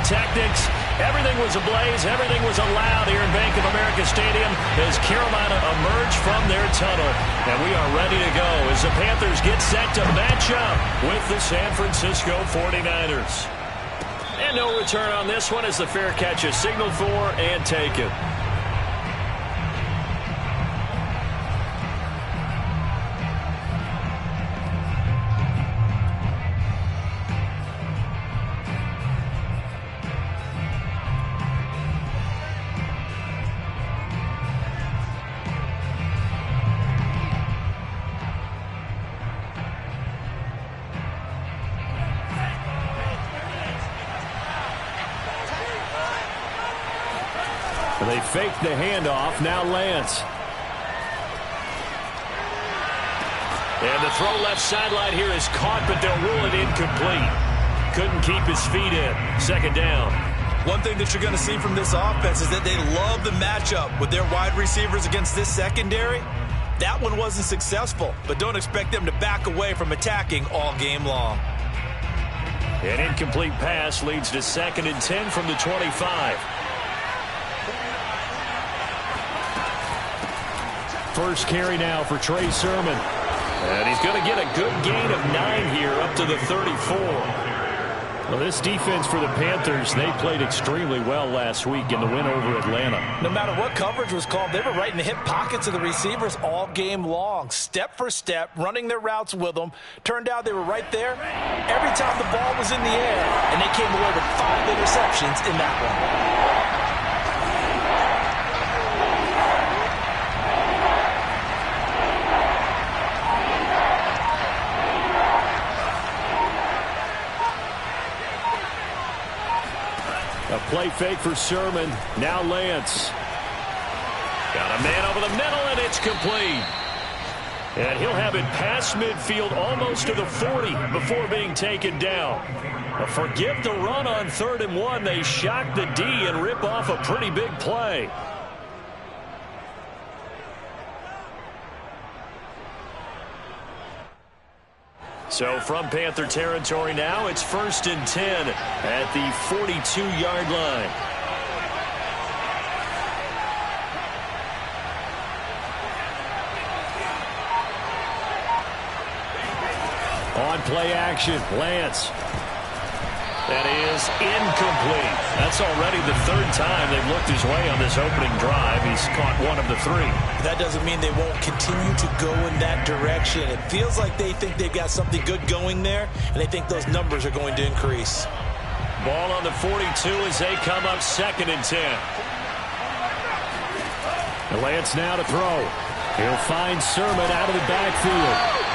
pyrotechnics. Everything was ablaze. Everything was allowed here in Bank of America Stadium as Carolina emerged from their tunnel. And we are ready to go as the Panthers get set to match up with the San Francisco 49ers. And no return on this one as the fair catch is signaled for and taken. They fake the handoff. Now Lance. And the throw left sideline here is caught, but they'll rule it incomplete. Couldn't keep his feet in. Second down. One thing that you're going to see from this offense is that they love the matchup with their wide receivers against this secondary. That one wasn't successful, but don't expect them to back away from attacking all game long. An incomplete pass leads to 2nd and 10 from the 25. First carry now for Trey Sermon. And he's going to get a good gain of 9 here up to the 34. Well, this defense for the Panthers, they played extremely well last week in the win over Atlanta. No matter what coverage was called, they were right in the hip pockets of the receivers all game long. Step for step, running their routes with them. Turned out they were right there every time the ball was in the air. And they came away with 5 interceptions in that one. A play fake for Sermon. Now Lance. Got a man over the middle, and it's complete. And he'll have it past midfield almost to the 40 before being taken down. Forgive the run on 3rd and 1. They shock the D and rip off a pretty big play. So from Panther territory now, it's 1st and 10 at the 42-yard line. On play action, Lance. That is incomplete. That's already the 3rd time they've looked his way on this opening drive. He's caught 1 of the 3. That doesn't mean they won't continue to go in that direction. It feels like they think they've got something good going there, and they think those numbers are going to increase. Ball on the 42 as they come up 2nd and 10. And Lance now to throw. He'll find Sermon out of the backfield.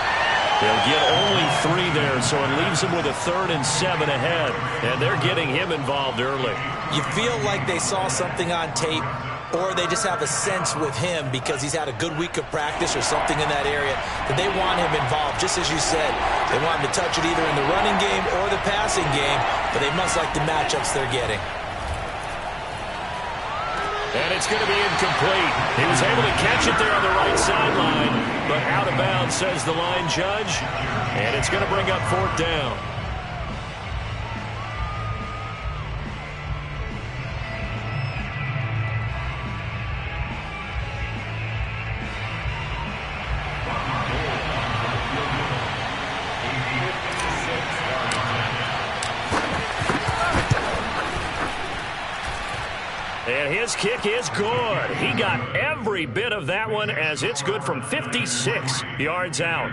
They'll get only 3 there, so it leaves them with a 3rd and 7 ahead. And they're getting him involved early. You feel like they saw something on tape, or they just have a sense with him because he's had a good week of practice or something in that area that they want him involved. Just as you said, they want him to touch it either in the running game or the passing game, but they must like the matchups they're getting. And it's going to be incomplete. He was able to catch it there on the right sideline, but out of bounds, says the line judge. And it's going to bring up 4th down. And his kick is good. He got every bit of that one as it's good from 56 yards out.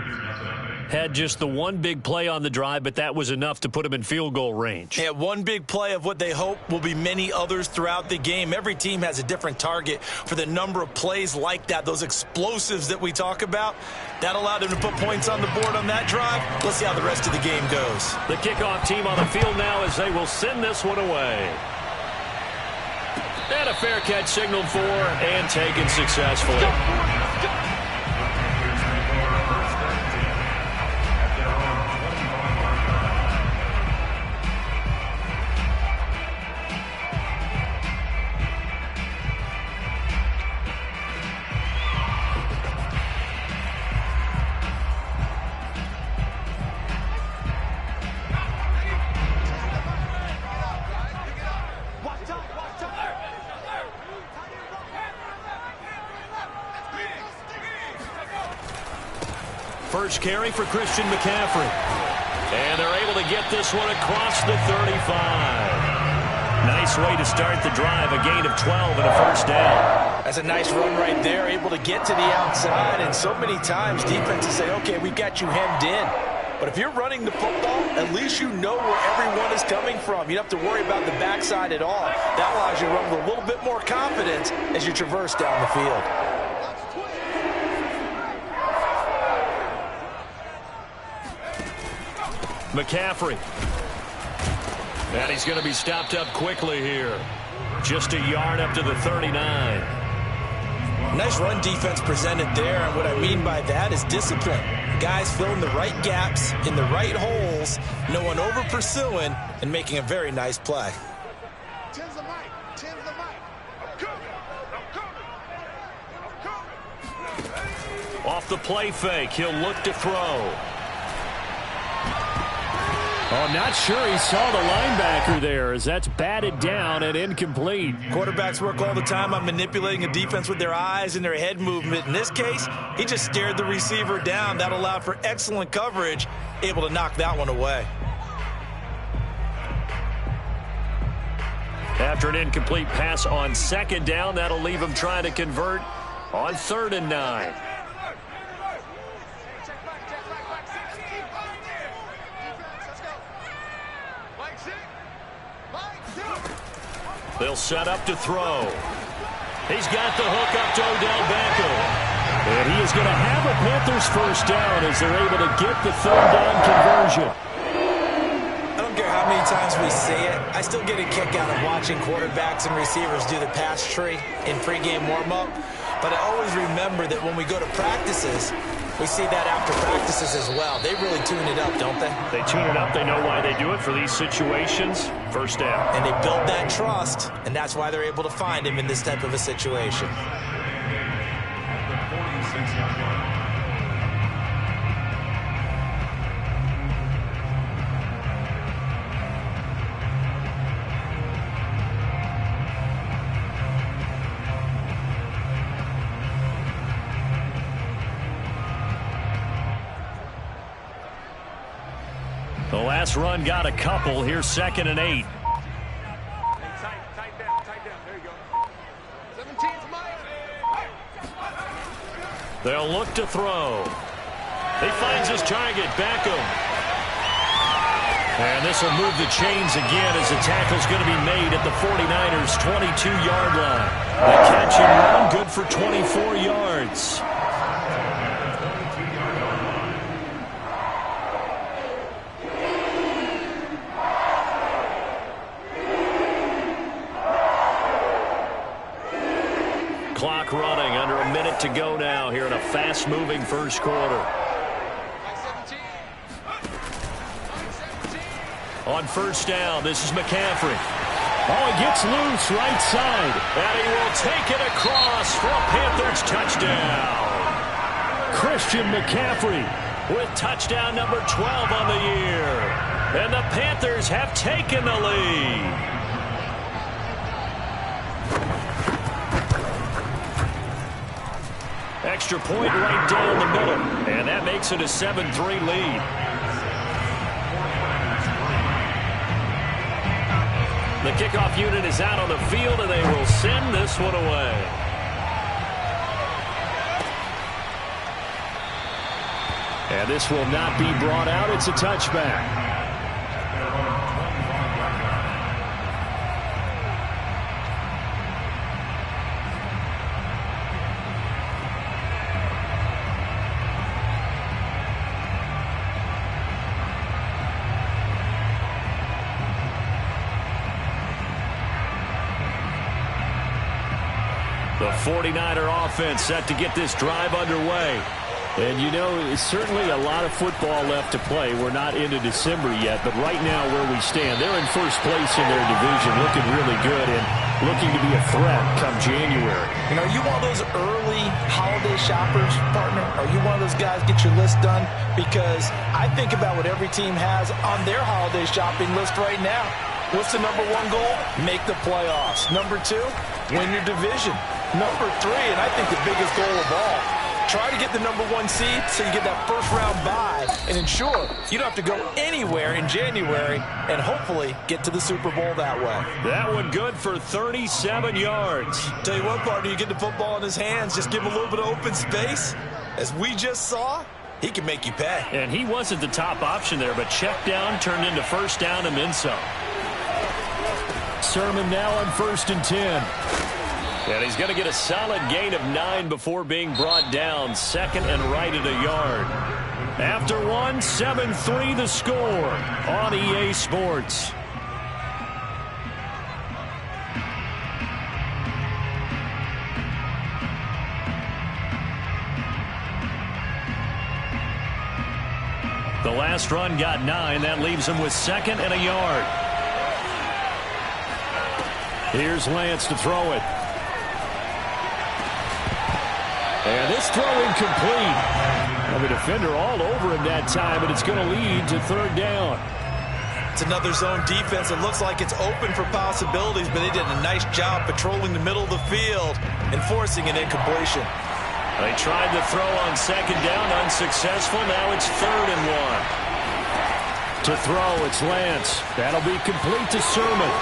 Had just the one big play on the drive, but that was enough to put him in field goal range. Yeah, one big play of what they hope will be many others throughout the game. Every team has a different target for the number of plays like that, those explosives that we talk about. That allowed him to put points on the board on that drive. Let's see how the rest of the game goes. The kickoff team on the field now as they will send this one away. And a fair catch signaled for and taken successfully. first carry for Christian McCaffrey. And they're able to get this one across the 35. Nice way to start the drive, a gain of 12 and a first down. That's a nice run right there, able to get to the outside. And so many times defenses say, okay, we've got you hemmed in. But if you're running the football, at least you know where everyone is coming from. You don't have to worry about the backside at all. That allows you to run with a little bit more confidence as you traverse down the field. McCaffrey. And he's going to be stopped up quickly here. Just a yard up to the 39. Nice run defense presented there, and what I mean by that is discipline. Guys filling the right gaps in the right holes, no one over pursuing, and making a very nice play. Off the play fake, he'll look to throw. Oh, not sure he saw the linebacker there as that's batted down and incomplete. Quarterbacks work all the time on manipulating a defense with their eyes and their head movement. In this case, he just stared the receiver down. That allowed for excellent coverage, able to knock that one away. After an incomplete pass on second down, that'll leave him trying to convert on 3rd and 9. They'll set up to throw. He's got the hook up to Odell Beckham. And he is going to have a Panthers first down as they're able to get the 3rd down conversion. I don't care how many times we say it, I still get a kick out of watching quarterbacks and receivers do the pass tree in pregame warm-up. But I always remember that when we go to practices, we see that after practices as well. They really tune it up, don't they? They tune it up. They know why they do it for these situations. First down. And they build that trust, and that's why they're able to find him in this type of a situation. The last run got a couple. Here's 2nd and 8. Tight down. There you go. 17's mine. They'll look to throw. He finds his target, Beckham. And this will move the chains again as the tackle's going to be made at the 49ers' 22-yard line. The catch and run, good for 24 yards. Clock running, under a minute to go now here in a fast-moving first quarter. On first down, this is McCaffrey. Oh, he gets loose right side. And he will take it across for a Panthers touchdown. Christian McCaffrey with touchdown number 12 on the year. And the Panthers have taken the lead. Extra point right down the middle. And that makes it a 7-3 lead. The kickoff unit is out on the field, and they will send this one away. And this will not be brought out. It's a touchback. The 49er offense set to get this drive underway. And, you know, it's certainly a lot of football left to play. We're not into December yet, but right now where we stand, they're in first place in their division, looking really good and looking to be a threat come January. You know, are you one of those early holiday shoppers, partner? Are you one of those guys get your list done? Because I think about what every team has on their holiday shopping list right now. What's the number one goal? Make the playoffs. Number two, win your division. Number three, and I think the biggest goal of all, Try to get the #1 seed so you get that first-round bye and ensure you don't have to go anywhere in January and hopefully get to the Super Bowl that way. That one good for 37 yards. Tell you what, partner, you get the football in his hands, just give him a little bit of open space. As we just saw, he can make you pay. And he wasn't the top option there, but check down turned into first down and then some. Sermon now on 1st and 10. And he's going to get a solid gain of 9 before being brought down. 2nd and right at a yard. After one, 7-3 the score on EA Sports. The last run got 9. That leaves him with 2nd and a yard. Here's Lance to throw it. And this throw incomplete. The defender all over him that time, and it's going to lead to 3rd down. It's another zone defense. It looks like it's open for possibilities, but they did a nice job patrolling the middle of the field and forcing an incompletion. They tried to throw on 2nd down, unsuccessful. Now it's 3rd and 1. To throw, it's Lance. That'll be complete to Sermon.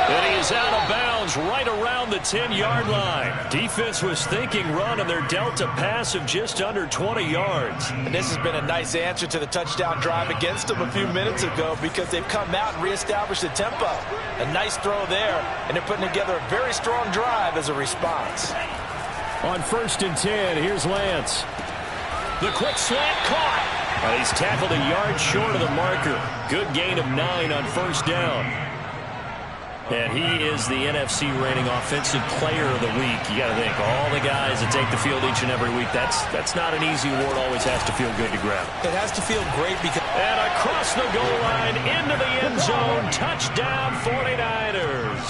And he is out of bounds right around the 10-yard line. Defense was thinking run, and they're dealt a pass of just under 20 yards. And this has been a nice answer to the touchdown drive against them a few minutes ago because they've come out and reestablished the tempo. A nice throw there, and they're putting together a very strong drive as a response. On 1st and 10, here's Lance. The quick slant caught. He's tackled a yard short of the marker. Good gain of 9 on 1st down. And he is the NFC reigning offensive player of the week. You got to think, all the guys that take the field each and every week, that's not an easy award. Always has to feel good to grab. It has to feel great because... And across the goal line, into the end zone, touchdown 49ers.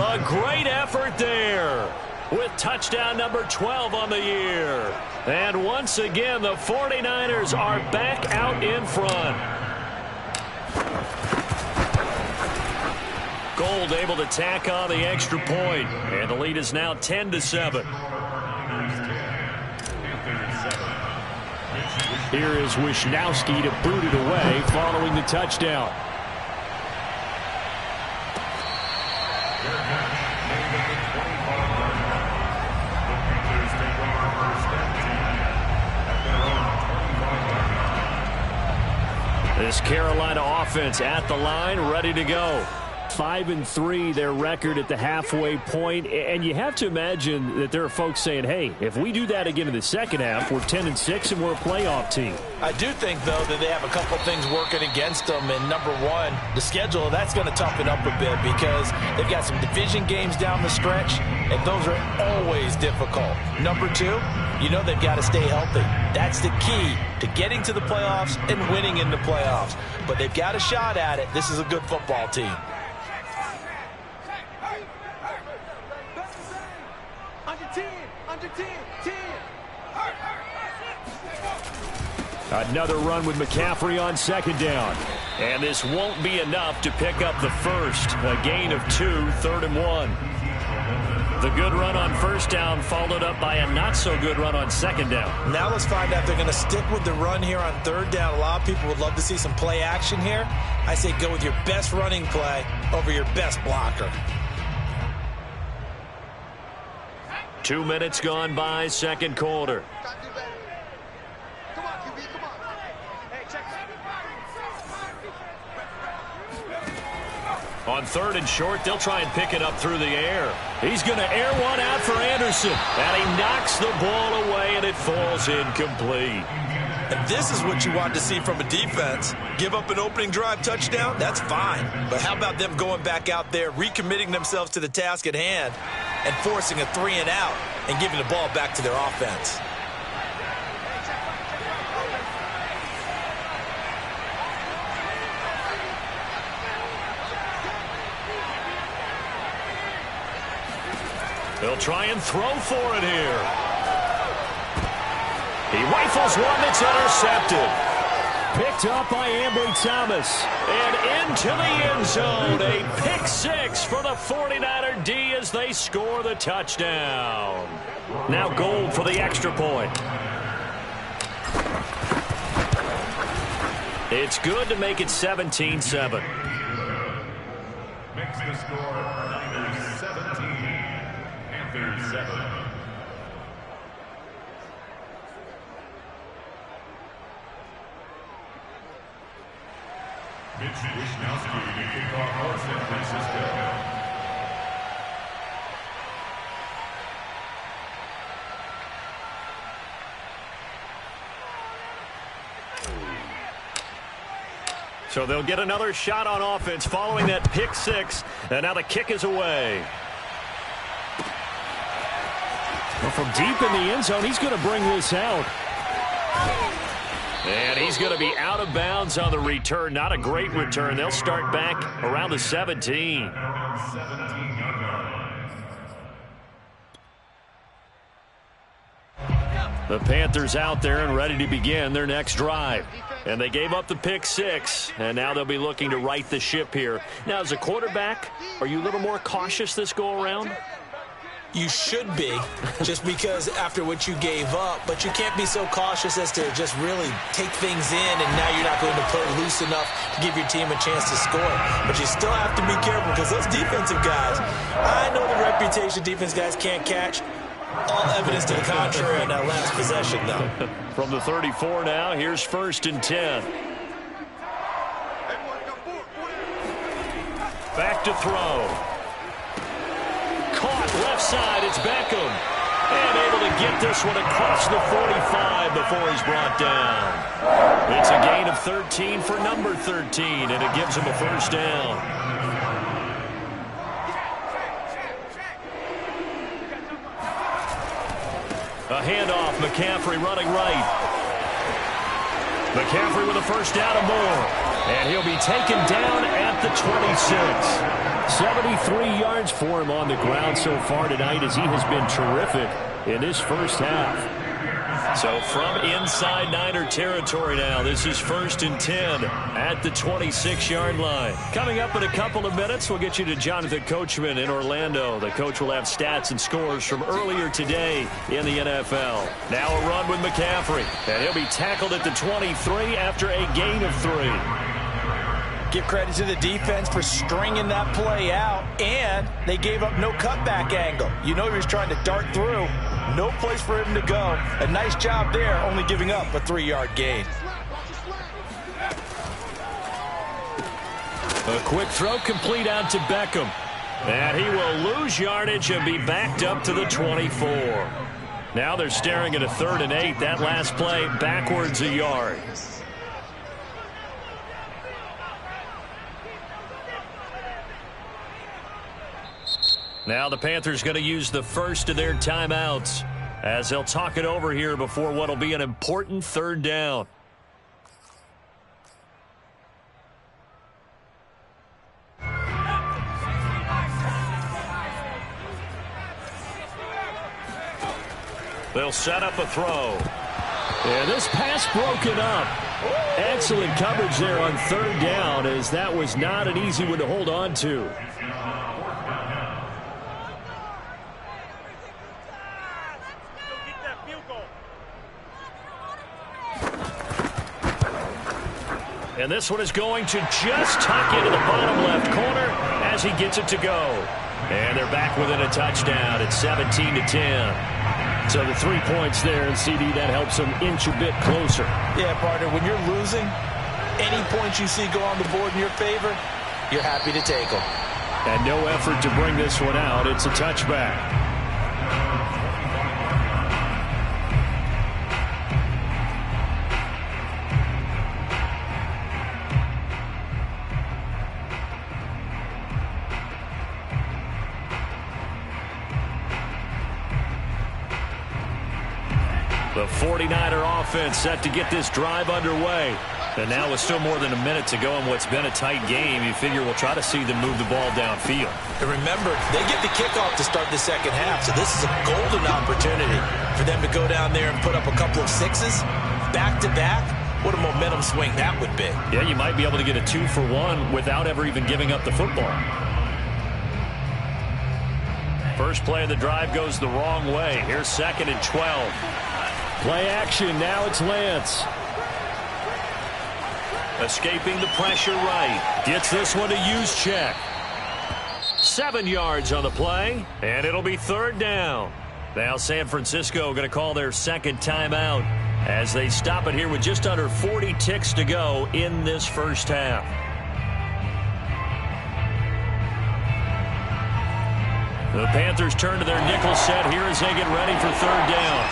A great effort there with touchdown number 12 on the year. And once again, the 49ers are back out in front. Gold able to tack on the extra point, and the lead is now 10-7. Here is Wisnowski to boot it away following the touchdown. This Carolina offense at the line, ready to go. 5-3 their record at the halfway point, and you have to imagine that there are folks saying, hey, if we do that again in the second half, we're 10-6 and we're a playoff team. I do think, though, that they have a couple things working against them, and number one, the schedule, that's going to toughen up a bit because they've got some division games down the stretch, and those are always difficult. Number two, you know they've got to stay healthy. That's the key to getting to the playoffs and winning in the playoffs. But they've got a shot at it. This is a good football team. Another run with McCaffrey on 2nd down. And this won't be enough to pick up the first. A gain of 2, 3rd and 1. The good run on 1st down followed up by a not-so-good run on 2nd down. Now let's find out if they're going to stick with the run here on 3rd down. A lot of people would love to see some play action here. I say go with your best running play over your best blocker. 2 minutes gone by, 2nd quarter. On 3rd and short, they'll try and pick it up through the air. He's going to air one out for Anderson. And he knocks the ball away, and it falls incomplete. And this is what you want to see from a defense. Give up an opening drive touchdown, that's fine. But how about them going back out there, recommitting themselves to the task at hand, and forcing a 3-and-out and giving the ball back to their offense? They'll try and throw for it here. He rifles one that's intercepted. Picked up by Ambry Thomas. And into the end zone. A pick six for the 49er D as they score the touchdown. Now Gold for the extra point. It's good to make it 17-7. Makes the score Niners 17, Panthers 7. Mitch Wishnowsky to kick off for San Francisco. So they'll get another shot on offense following that pick six. And now the kick is away. Well, from deep in the end zone, he's going to bring this out. And he's going to be out of bounds on the return. Not a great return. They'll start back around the 17. The Panthers out there and ready to begin their next drive. And they gave up the pick six, and now they'll be looking to right the ship here. Now, as a quarterback, are you a little more cautious this go-around? You should be, just because after what you gave up, but you can't be so cautious as to just really take things in, and now you're not going to play loose enough to give your team a chance to score. But you still have to be careful because those defensive guys, I know the reputation defense guys can't catch. All evidence to the contrary on that last possession, though. From the 34 now, here's 1st and 10. Back to throw. Caught left side, it's Beckham. And able to get this one across the 45 before he's brought down. It's a gain of 13 for number 13, and it gives him a first down. A handoff, McCaffrey running right. McCaffrey with a first down and more. And he'll be taken down at the 26. 73 yards for him on the ground so far tonight as he has been terrific in this first half. So from inside Niner territory now, this is 1st and 10 at the 26-yard line. Coming up in a couple of minutes, we'll get you to Jonathan Coachman in Orlando. The coach will have stats and scores from earlier today in the NFL. Now a run with McCaffrey, and he'll be tackled at the 23 after a gain of 3. Give credit to the defense for stringing that play out, and they gave up no cutback angle. You know he was trying to dart through. No place for him to go. A nice job there, only giving up a 3-yard gain. A quick throw complete out to Beckham. And he will lose yardage and be backed up to the 24. Now they're staring at a 3rd and 8. That last play backwards a yard. Now the Panthers going to use the first of their timeouts as they'll talk it over here before what will be an important 3rd down. They'll set up a throw. And this pass broken up. Excellent coverage there on 3rd down as that was not an easy one to hold on to. And this one is going to just tuck into the bottom left corner as he gets it to go. And they're back within a touchdown at 17-10. So the 3 points there, and CD, that helps them inch a bit closer. Yeah, partner, when you're losing, any points you see go on the board in your favor, you're happy to take them. And no effort to bring this one out. It's a touchback. The 49er offense set to get this drive underway. And now with still more than a minute to go in what's been a tight game, you figure we'll try to see them move the ball downfield. And remember, they get the kickoff to start the second half, so this is a golden opportunity for them to go down there and put up a couple of sixes back-to-back What a momentum swing that would be. Yeah, you might be able to get a 2-for-1 without ever even giving up the football. First play of the drive goes the wrong way. Here's 2nd and 12. Play action. Now it's Lance. Escaping the pressure right. Gets this one to use check. 7 yards on the play, and it'll be 3rd down. Now San Francisco going to call their 2nd timeout as they stop it here with just under 40 ticks to go in this first half. The Panthers turn to their nickel set here as they get ready for 3rd down.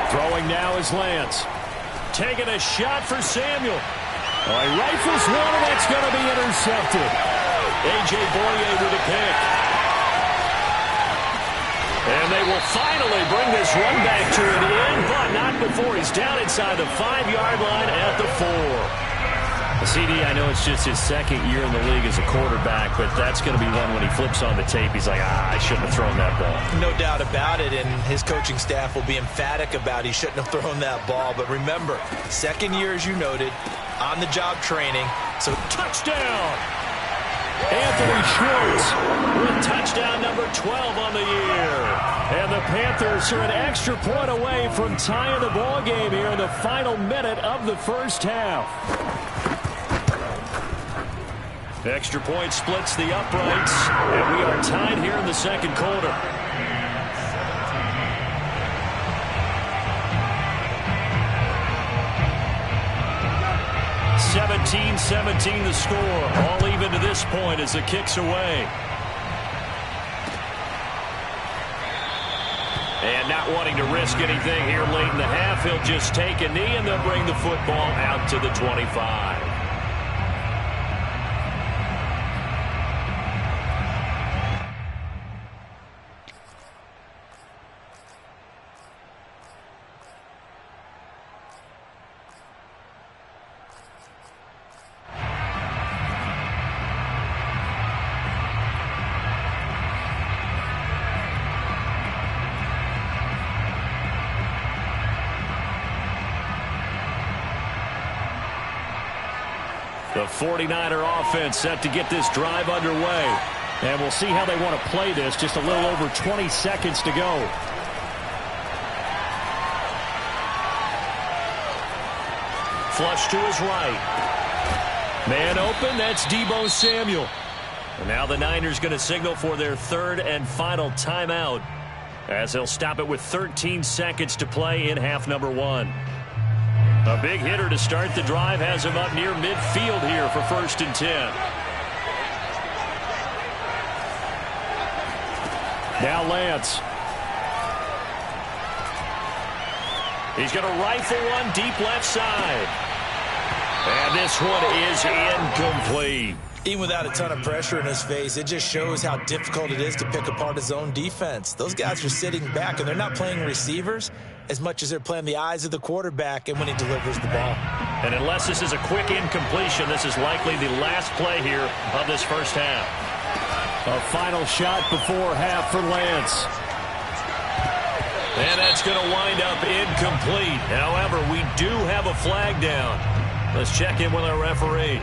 Throwing now is Lance. Taking a shot for Samuel. Oh, he rifles one, and that's going to be intercepted. A.J. Boye with a pick. And they will finally bring this run back to an end, but not before he's down inside the 5-yard line at the 4. CD, I know it's just his 2nd year in the league as a quarterback, but that's going to be one when he flips on the tape. He's like, I shouldn't have thrown that ball. No doubt about it, and his coaching staff will be emphatic about he shouldn't have thrown that ball. But remember, 2nd year, as you noted, on-the-job training. So touchdown! Anthony Schwartz with touchdown number 12 on the year. And the Panthers are an extra point away from tying the ball game here in the final minute of the first half. Extra point splits the uprights, and we are tied here in the 2nd quarter. (17-17) the score. All even to this point as the kick's away. And not wanting to risk anything here late in the half, he'll just take a knee, and they'll bring the football out to the 25. The 49er offense set to get this drive underway. And we'll see how they want to play this. Just a little over 20 seconds to go. Flush to his right. Man open, that's Deebo Samuel. And now the Niners going to signal for their 3rd and final timeout as they'll stop it with 13 seconds to play in half number 1. A big hitter to start the drive has him up near midfield here for 1st and 10. Now Lance. He's going to rifle one deep left side. And this one is incomplete. Even without a ton of pressure in his face, it just shows how difficult it is to pick apart his own defense. Those guys are sitting back, and they're not playing receivers as much as they're playing the eyes of the quarterback and when he delivers the ball. And unless this is a quick incompletion, this is likely the last play here of this first half. A final shot before half for Lance. And that's going to wind up incomplete. However, we do have a flag down. Let's check in with our referee.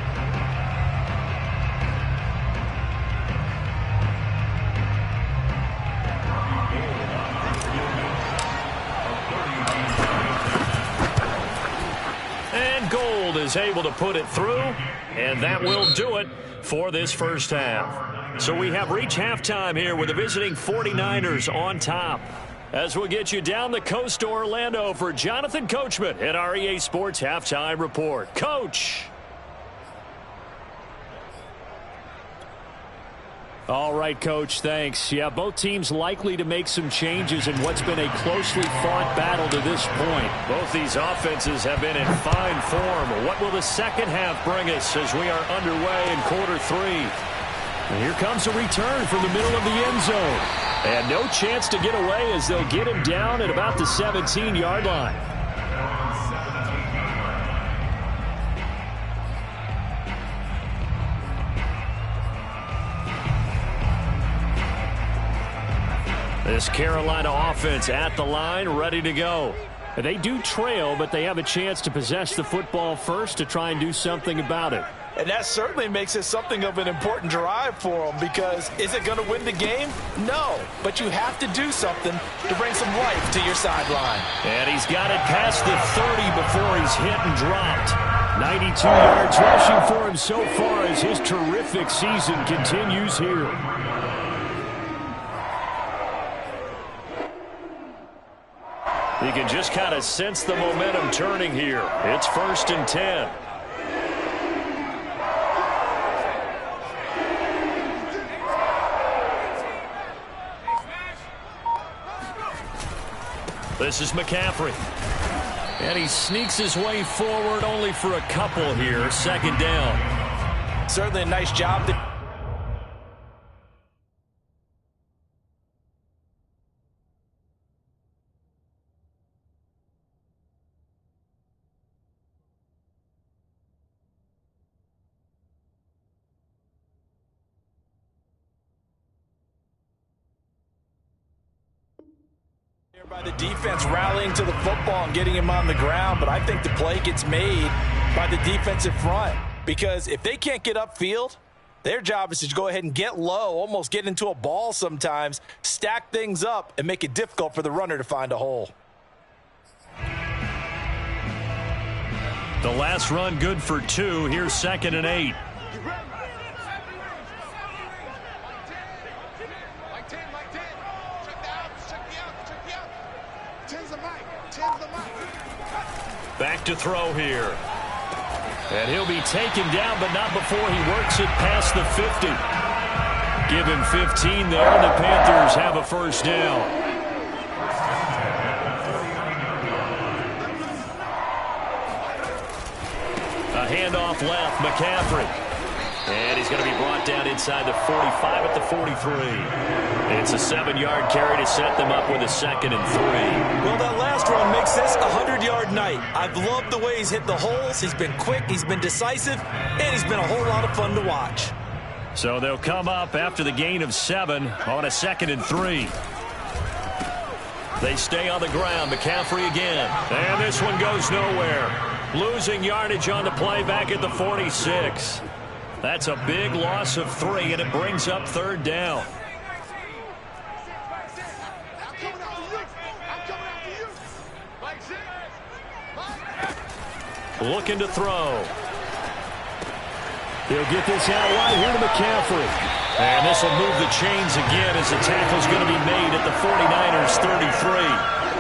Is able to put it through, and that will do it for this first half. So we have reached halftime here with the visiting 49ers on top. As we'll get you down the coast to Orlando for Jonathan Coachman at our EA Sports Halftime Report. Coach! All right, Coach, thanks. Yeah, both teams likely to make some changes in what's been a closely fought battle to this point. Both these offenses have been in fine form. What will the second half bring us as we are underway in quarter 3? And here comes a return from the middle of the end zone. And no chance to get away as they'll get him down at about the 17-yard line. This Carolina offense at the line, ready to go. They do trail, but they have a chance to possess the football first to try and do something about it. And that certainly makes it something of an important drive for them, because is it going to win the game? No, but you have to do something to bring some life to your sideline. And he's got it past the 30 before he's hit and dropped. 92 yards rushing for him so far as his terrific season continues here. You can just kind of sense the momentum turning here. It's 1st and 10. This is McCaffrey. And he sneaks his way forward only for a couple here. 2nd down. Certainly a nice job. By the defense rallying to the football and getting him on the ground, but I think the play gets made by the defensive front, because if they can't get upfield, their job is to go ahead and get low, almost get into a ball sometimes, stack things up, and make it difficult for the runner to find a hole. The last run good for 2. Here's 2nd and 8. Back to throw here. And he'll be taken down, but not before he works it past the 50. Give him 15 there, and the Panthers have a 1st down. A handoff left, McCaffrey. And he's going to be brought down inside the 45 at the 43. It's a 7-yard carry to set them up with a 2nd and 3. Well, that last run makes this a 100-yard night. I've loved the way he's hit the holes. He's been quick, he's been decisive, and he's been a whole lot of fun to watch. So they'll come up after the gain of 7 on a 2nd and 3. They stay on the ground. McCaffrey again. And this one goes nowhere. Losing yardage on the play back at the 46. That's a big loss of 3, and it brings up 3rd down. Looking to throw. He'll get this out wide here to McCaffrey. And this will move the chains again as the tackle's going to be made at the 49ers 33.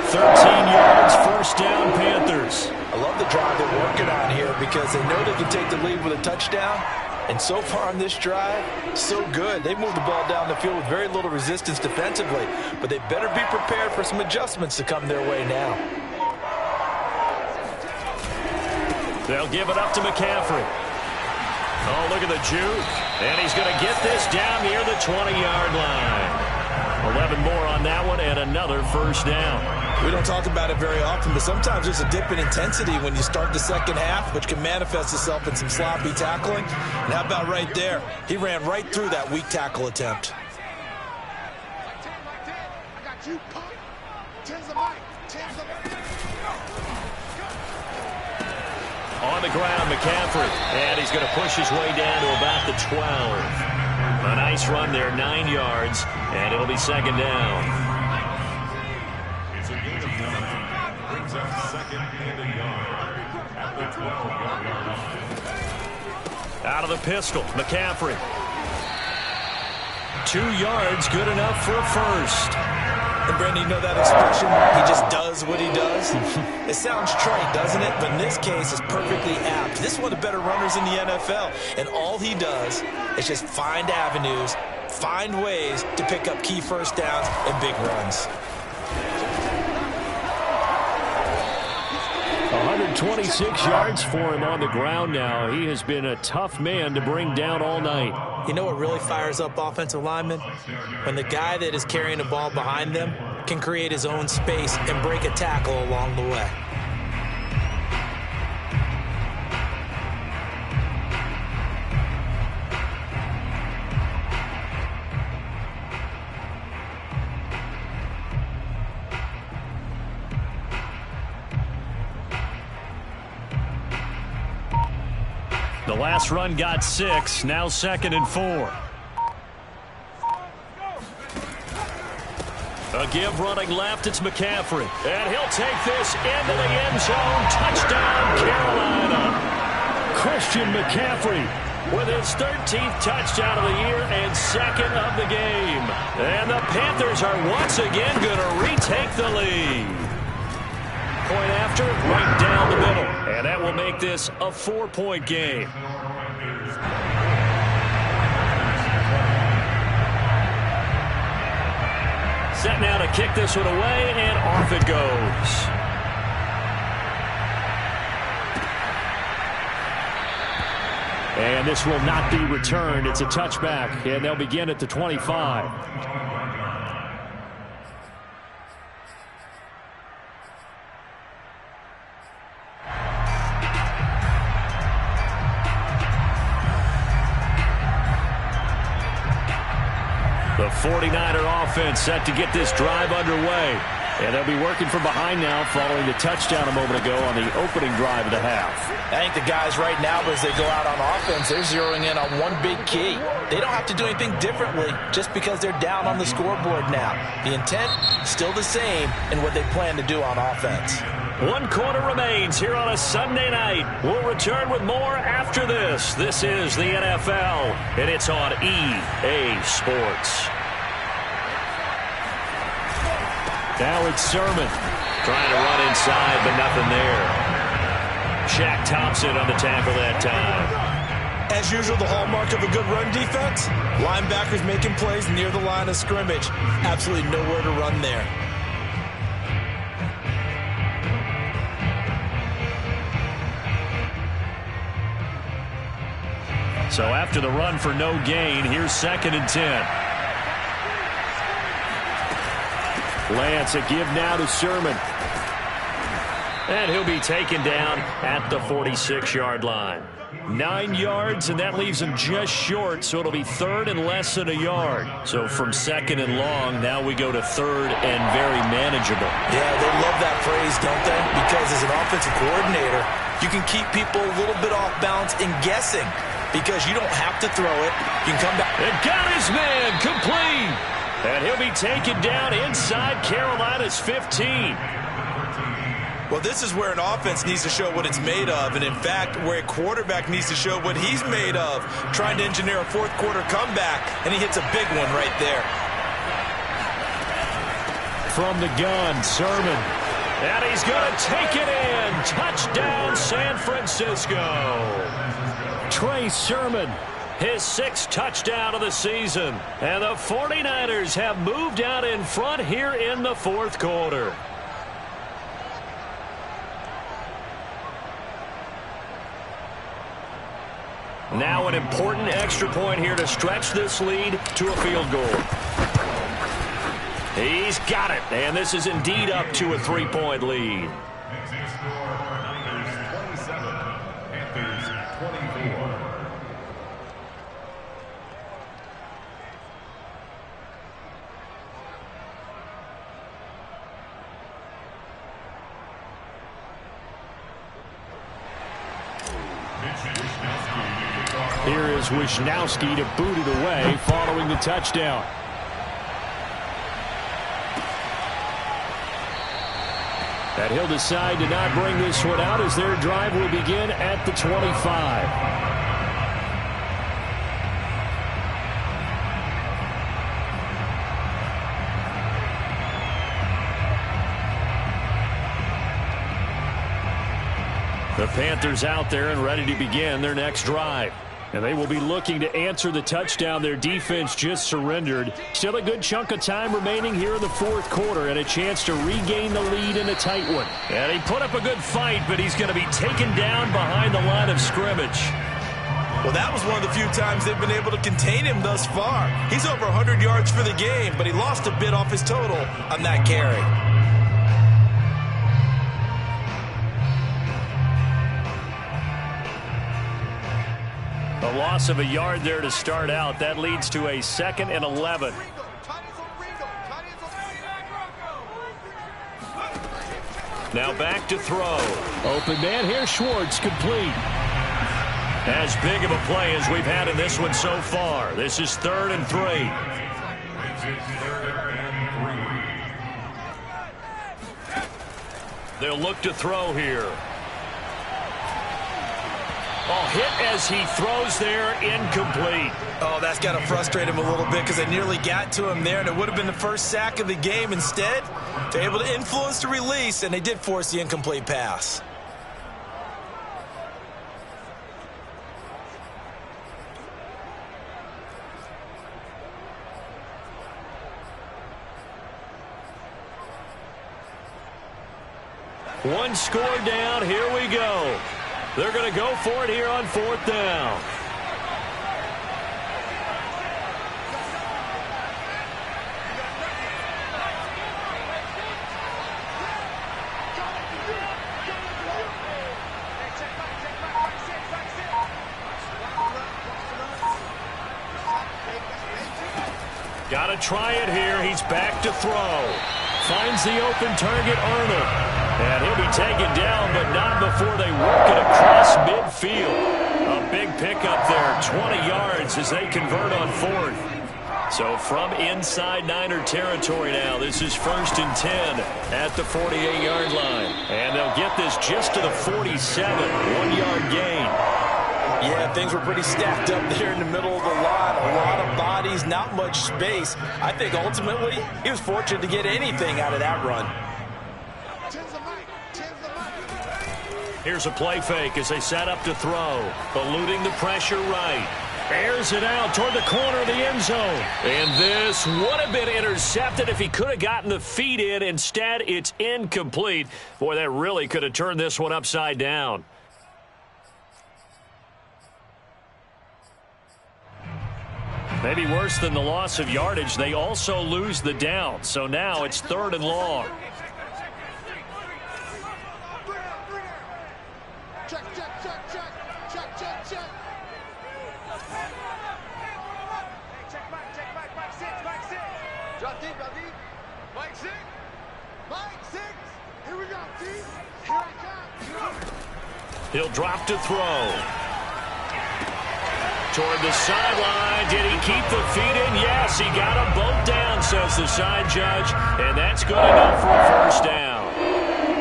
13 yards, 1st down, Panthers. I love the drive they're working on here, because they know they can take the lead with a touchdown. And so far on this drive, so good. They moved the ball down the field with very little resistance defensively, but they better be prepared for some adjustments to come their way now. They'll give it up to McCaffrey. Oh, look at the juke. And he's going to get this down near the 20-yard line. 11 more on that one, and another 1st down. We don't talk about it very often, but sometimes there's a dip in intensity when you start the 2nd half, which can manifest itself in some sloppy tackling. And how about right there? He ran right through that weak tackle attempt. On the ground, McCaffrey. And he's going to push his way down to about the 12. A nice run there, 9 yards, and it'll be 2nd down. It's a gain of 9. Brings up 2nd and a yard at the 12-yard line. Out of the pistol, McCaffrey. 2 yards, good enough for a 1st. And Brandon, you know that expression, he just does what he does? It sounds trite, doesn't it? But in this case, it's perfectly apt. This is one of the better runners in the NFL, and all he does is just find avenues, find ways to pick up key 1st downs and big runs. 126 yards for him on the ground now. He has been a tough man to bring down all night. You know what really fires up offensive linemen? When the guy that is carrying the ball behind them can create his own space and break a tackle along the way. The last run got 6. Now 2nd and 4. A give running left. It's McCaffrey. And he'll take this into the end zone. Touchdown, Carolina. Christian McCaffrey with his 13th touchdown of the year and 2nd of the game. And the Panthers are once again going to retake the lead. Point after, right down the middle. And that will make this a 4-point game. Set now to kick this one away, and off it goes. And this will not be returned. It's a touchback, and they'll begin at the 25. The 49er offense set to get this drive underway. And they'll be working from behind now following the touchdown a moment ago on the opening drive of the half. I think the guys right now, as they go out on offense, they're zeroing in on one big key. They don't have to do anything differently just because they're down on the scoreboard now. The intent still the same in what they plan to do on offense. 1 quarter remains here on a Sunday night. We'll return with more after this. This is the NFL, and it's on EA Sports. Now it's Sermon. Trying to run inside, but nothing there. Shaq Thompson on the tackle that time. As usual, the hallmark of a good run defense, linebackers making plays near the line of scrimmage. Absolutely nowhere to run there. So after the run for no gain, here's 2nd and 10. Lance, a give now to Sermon. And he'll be taken down at the 46-yard line. 9 yards, and that leaves him just short, so it'll be 3rd and less than a yard. So from 2nd and long, now we go to 3rd and very manageable. Yeah, they love that phrase, don't they? Because as an offensive coordinator, you can keep people a little bit off balance and guessing because you don't have to throw it. You can come back. And got his man complete. And he'll be taken down inside Carolina's 15. Well, this is where an offense needs to show what it's made of, and in fact, where a quarterback needs to show what he's made of, trying to engineer a 4th quarter comeback, and he hits a big one right there. From the gun, Sermon. And he's going to take it in. Touchdown, San Francisco. Trey Sermon, his 6th touchdown of the season. And the 49ers have moved out in front here in the 4th quarter. Now an important extra point here to stretch this lead to a field goal. He's got it, and this is indeed up to a 3-point lead. Here is Wisnowski to boot it away following the touchdown. And he'll decide to not bring this one out as their drive will begin at the 25. The Panthers out there and ready to begin their next drive. And they will be looking to answer the touchdown their defense just surrendered. Still a good chunk of time remaining here in the 4th quarter and a chance to regain the lead in a tight one. And he put up a good fight, but he's going to be taken down behind the line of scrimmage. Well, that was one of the few times they've been able to contain him thus far. He's over 100 yards for the game, but he lost a bit off his total on that carry. A loss of a yard there to start out. That leads to a 2nd and 11. Now back to throw. Open man here, Schwartz, complete. As big of a play as we've had in this one so far. This is 3rd and 3. They'll look to throw here. Oh, hit as he throws there, incomplete. Oh, that's got to frustrate him a little bit because they nearly got to him there, and it would have been the first sack of the game. Instead, they're able to influence the release, and they did force the incomplete pass. One score down. Here we go. They're going to go for it here on 4th down. Got to try it here. He's back to throw. Finds the open target, Arnold. And he'll be taken down, but not before they work it across midfield. A big pickup there, 20 yards as they convert on 4th. So from inside Niner territory now, this is 1st and 10 at the 48-yard line. And they'll get this just to the 47, 1-yard gain. Yeah, things were pretty stacked up there in the middle of the line. A lot of bodies, not much space. I think ultimately he was fortunate to get anything out of that run. Here's a play fake as they set up to throw. Eluding the pressure right. Airs it out toward the corner of the end zone. And this would have been intercepted if he could have gotten the feet in. Instead, it's incomplete. Boy, that really could have turned this one upside down. Maybe worse than the loss of yardage, they also lose the down. So now it's 3rd and long. Check, check, check, check, check, check, check. Check back, six. Drop deep, Mike six. Here we go, team. Here I come. He'll drop to throw. Toward the sideline. Did he keep the feet in? Yes, he got them both down, says the side judge. And that's good enough for a 1st down.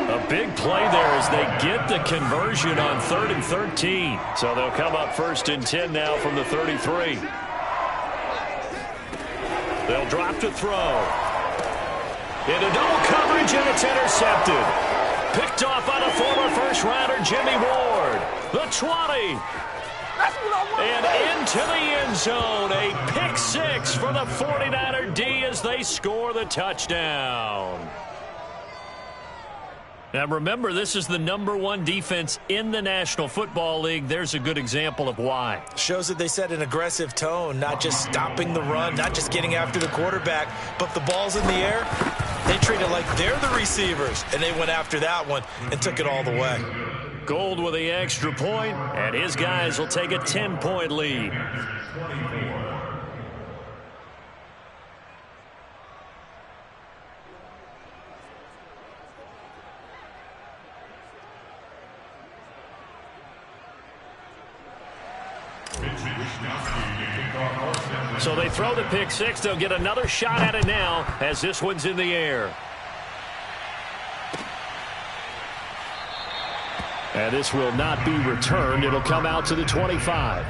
A big play there as they get the conversion on 3rd and 13. So they'll come up 1st and 10 now from the 33. They'll drop to throw. Into double coverage, and it's intercepted. Picked off by the former first-rounder Jimmy Ward. The 20. And into the end zone. A pick 6 for the 49er D as they score the touchdown. Now remember, this is the #1 defense in the National Football League. There's a good example of why. Shows that they set an aggressive tone, not just stopping the run, not just getting after the quarterback, but the ball's in the air. They treat it like they're the receivers, and they went after that one and took it all the way. Gold with the extra point, and his guys will take a 10-point lead. So they throw the pick 6. They'll get another shot at it now as this one's in the air. And this will not be returned. It'll come out to the 25.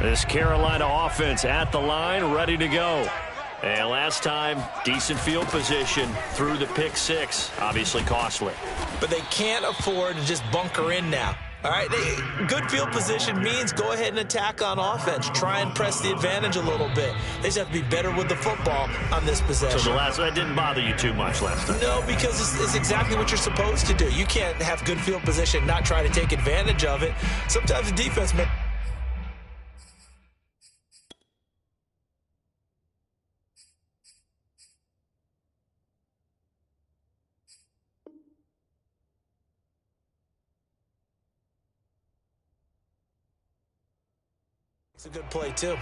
This Carolina offense at the line, ready to go. And last time, decent field position through the pick 6. Obviously costly. But they can't afford to just bunker in now. All right, good field position means go ahead and attack on offense. Try and press the advantage a little bit. They just have to be better with the football on this possession. So that didn't bother you too much last time? No, because it's exactly what you're supposed to do. You can't have good field position, not try to take advantage of it. Sometimes the defense may... It's a good play, too.